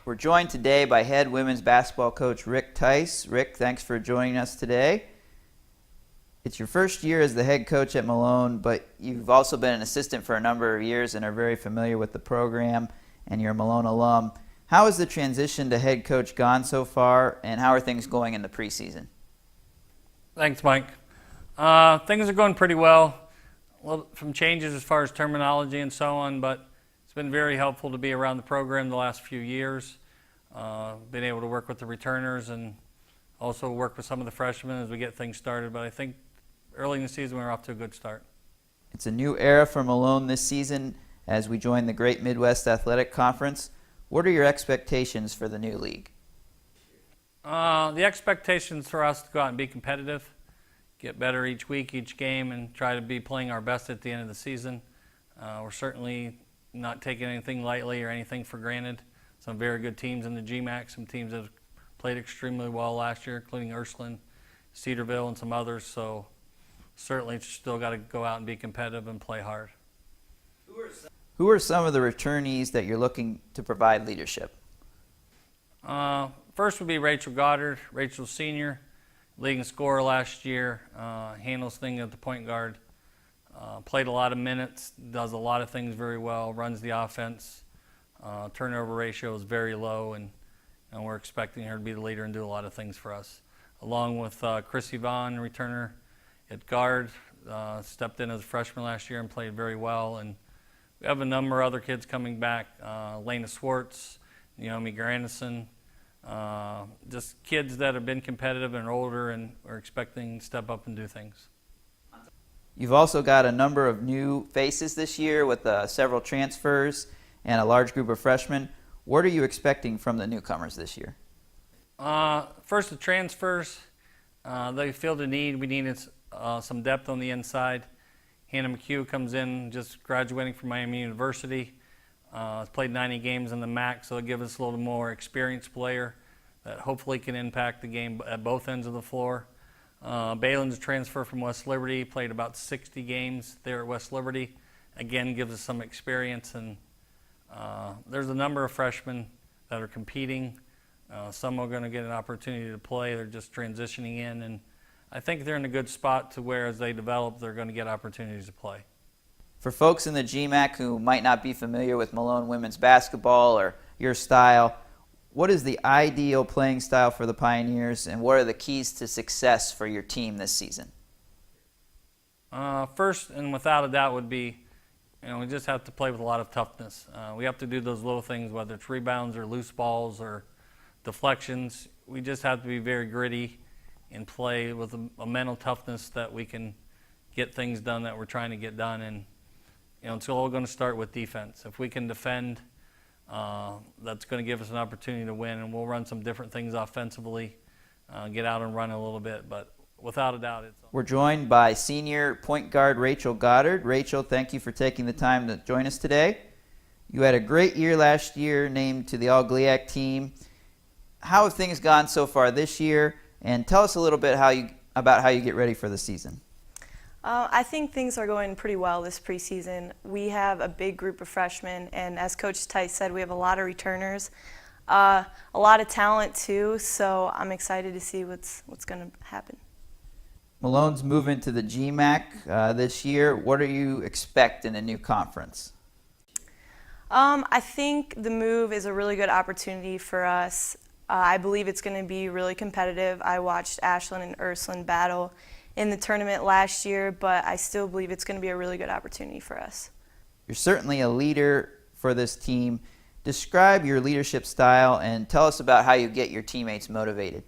We're joined today by head women's basketball coach Rick Tice. Rick, thanks for joining us today. It's your first year as the head coach at Malone, but you've also been an assistant for a number of years and are very familiar with the program, and you're a Malone alum. How has the transition to head coach gone so far, and how are things going in the preseason? Thanks, Mike. Things are going pretty well. Some changes as far as terminology and so on, but it's been very helpful to be around the program the last few years. Been able to work with the returners and also work with some of the freshmen as we get things started, but I think early in the season we're off to a good start. It's a new era for Malone this season as we join the Great Midwest Athletic Conference. What are your expectations for the new league? The expectations for us to go out and be competitive, get better each week, each game, and try to be playing our best at the end of the season. We're certainly not taking anything lightly or anything for granted. Some very good teams in the GMAC, some teams that have played extremely well last year, including Ursuline, Cedarville, and some others. So certainly still got to go out and be competitive and play hard. Who are some of the returnees that you're looking to provide leadership? First would be Rachel Goddard. Rachel's senior, leading scorer last year, handles things at the point guard. Played a lot of minutes, does a lot of things very well, runs the offense. Turnover ratio is very low, and we're expecting her to be the leader and do a lot of things for us. Along with Chrissy Vaughn, returner at guard, stepped in as a freshman last year and played very well. And we have a number of other kids coming back, Lena Swartz, Naomi Grandison, just kids that have been competitive and are older and are expecting to step up and do things. You've also got a number of new faces this year with several transfers and a large group of freshmen. What are you expecting from the newcomers this year? First, the transfers. They feel the need. We needed some depth on the inside. Hannah McHugh comes in, just graduating from Miami University. Has played 90 games in the MAC, so it'll give us a little more experienced player that hopefully can impact the game at both ends of the floor. Balin's transfer from West Liberty, played about 60 games there at West Liberty. Again, gives us some experience, and there's a number of freshmen that are competing. Some are going to get an opportunity to play. They're just transitioning in, and I think they're in a good spot to where as they develop, they're going to get opportunities to play. For folks in the GMAC who might not be familiar with Malone women's basketball or your style, what is the ideal playing style for the Pioneers, and what are the keys to success for your team this season? First, and without a doubt, would be, we just have to play with a lot of toughness. We have to do those little things, whether it's rebounds or loose balls or deflections. We just have to be very gritty and play with a mental toughness that we can get things done that we're trying to get done. And it's all going to start with defense. If we can defend, that's going to give us an opportunity to win, and we'll run some different things offensively, get out and run a little bit. But without a doubt, We're joined by senior point guard Rachel Goddard. Rachel, thank you for taking the time to join us today. You had a great year last year, named to the All-GLIAC team. How have things gone so far this year? And tell us a little bit about how you get ready for the season. I think things are going pretty well this preseason. We have a big group of freshmen, and as Coach Tice said, we have a lot of returners, a lot of talent too, so I'm excited to see what's going to happen. Malone's moving to the GMAC this year. What do you expect in a new conference? I think the move is a really good opportunity for us. I believe it's going to be really competitive. I watched Ashland and Ursuline battle in the tournament last year, but I still believe it's going to be a really good opportunity for us. You're certainly a leader for this team. Describe your leadership style and tell us about how you get your teammates motivated.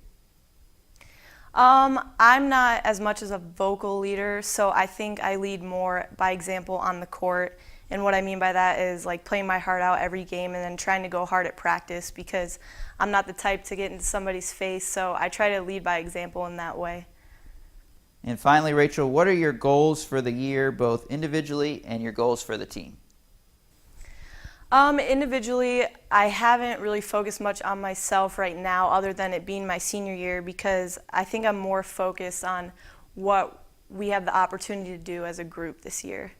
I'm not as much as a vocal leader, so I think I lead more by example on the court. And what I mean by that is like playing my heart out every game and then trying to go hard at practice, because I'm not the type to get into somebody's face, so I try to lead by example in that way. And finally, Rachel, what are your goals for the year, both individually and your goals for the team? Individually, I haven't really focused much on myself right now other than it being my senior year, because I think I'm more focused on what we have the opportunity to do as a group this year.